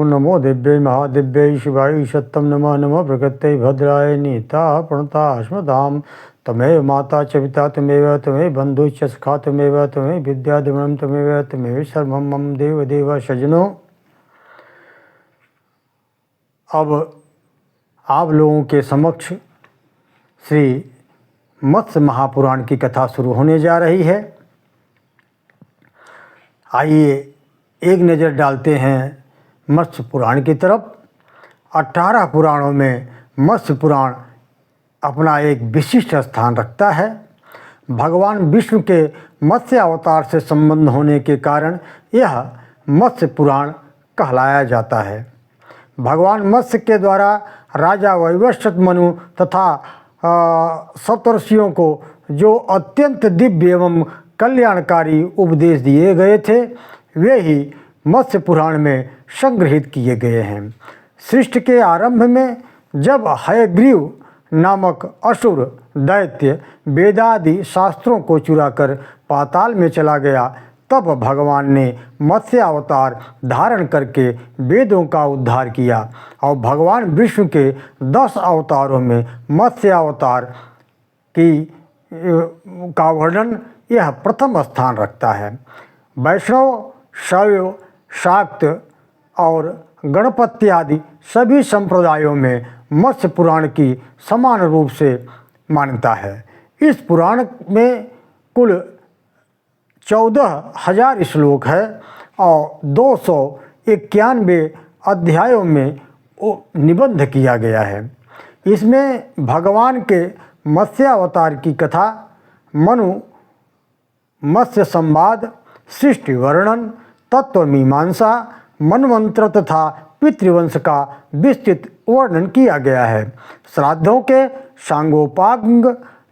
नमो दिव्यै महादिव्यै शिवाय सत्यं नमः नमः प्रकृत्यै भद्राय नीता प्रणता स्मृतां तमेव माता च पिता तमेव बंधु च सखा तमेव विद्यादिमनं तमेव सर्वं मम देव देव सज्जनों। अब आप लोगों के समक्ष श्री मत्स्य महापुराण की कथा शुरू होने जा रही है। आइए एक नज़र डालते हैं मत्स्य पुराण की तरफ। 18 पुराणों में मत्स्य पुराण अपना एक विशिष्ट स्थान रखता है। भगवान विष्णु के मत्स्य अवतार से संबंध होने के कारण यह मत्स्य पुराण कहलाया जाता है। भगवान मत्स्य के द्वारा राजा वैवस्वत मनु तथा सप्तर्षियों को जो अत्यंत दिव्य एवं कल्याणकारी उपदेश दिए गए थे, वे ही मत्स्य पुराण में संग्रहित किए गए हैं। सृष्टि के आरंभ में जब हयग्रीव नामक असुर दैत्य वेदादि शास्त्रों को चुराकर पाताल में चला गया, तब भगवान ने मत्स्य अवतार धारण करके वेदों का उद्धार किया और भगवान विष्णु के 10 अवतारों में मत्स्य अवतार का वर्णन यह प्रथम स्थान रखता है। वैष्णव, शैव, शाक्त और गणपति आदि सभी संप्रदायों में मत्स्य पुराण की समान रूप से मान्यता है। इस पुराण में कुल 14,000 श्लोक है और 291 अध्यायों में निबंध किया गया है। इसमें भगवान के मत्स्य अवतार की कथा, मनु मत्स्य संवाद, सृष्टि वर्णन, तत्व मीमांसा, मनमंत्र तथा पितृवंश का विस्तृत वर्णन किया गया है। श्राद्धों के सांगोपांग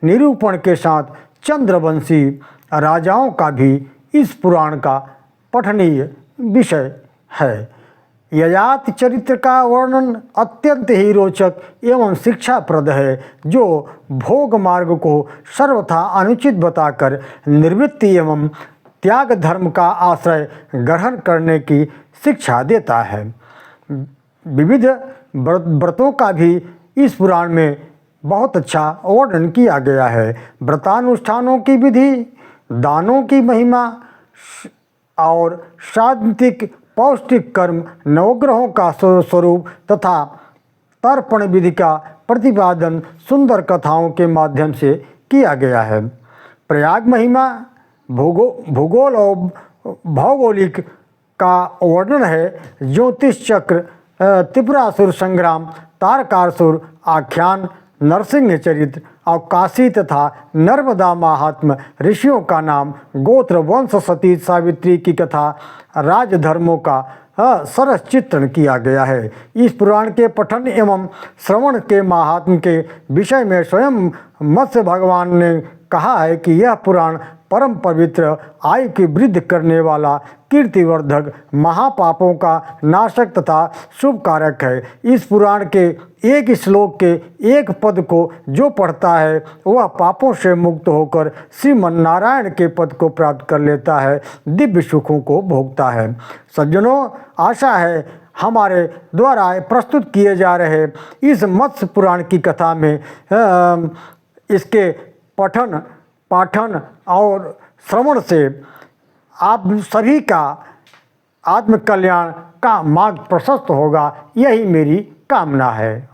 निरूपण के साथ चंद्रवंशी राजाओं का भी इस पुराण का पठनीय विषय है। ययाति चरित्र का वर्णन अत्यंत ही रोचक एवं शिक्षाप्रद है, जो भोग मार्ग को सर्वथा अनुचित बताकर निवृत्ति एवं त्याग धर्म का आश्रय ग्रहण करने की शिक्षा देता है। विविध व्रतों का भी इस पुराण में बहुत अच्छा वर्णन किया गया है। व्रतानुष्ठानों की विधि, दानों की महिमा और सात्विक पौष्टिक कर्म, नवग्रहों का स्वरूप तथा तर्पण विधि का प्रतिपादन सुंदर कथाओं के माध्यम से किया गया है। प्रयाग महिमा, भूगोल और भौगोलिक का वर्णन है। ज्योतिष चक्र, त्रिपुरासुर संग्राम, तारकासुर आख्यान, नरसिंह चरित्र और काशी तथा नर्मदा महात्म, ऋषियों का नाम, गोत्र वंश, सती सावित्री की कथा, राजधर्मों का सरस चित्रण किया गया है। इस पुराण के पठन एवं श्रवण के महात्म के विषय में स्वयं मत्स्य भगवान ने कहा है कि यह पुराण परम पवित्र, आयु की वृद्धि करने वाला, कीर्तिवर्धक, महापापों का नाशक तथा शुभ कारक है। इस पुराण के एक श्लोक के एक पद को जो पढ़ता है वह पापों से मुक्त होकर श्रीमन्नारायण के पद को प्राप्त कर लेता है, दिव्य सुखों को भोगता है। सज्जनों, आशा है हमारे द्वारा प्रस्तुत किए जा रहे इस मत्स्य पुराण की कथा में इसके पठन, पाठन और श्रवण से आप सभी का आत्मकल्याण का मार्ग प्रशस्त होगा, यही मेरी कामना है।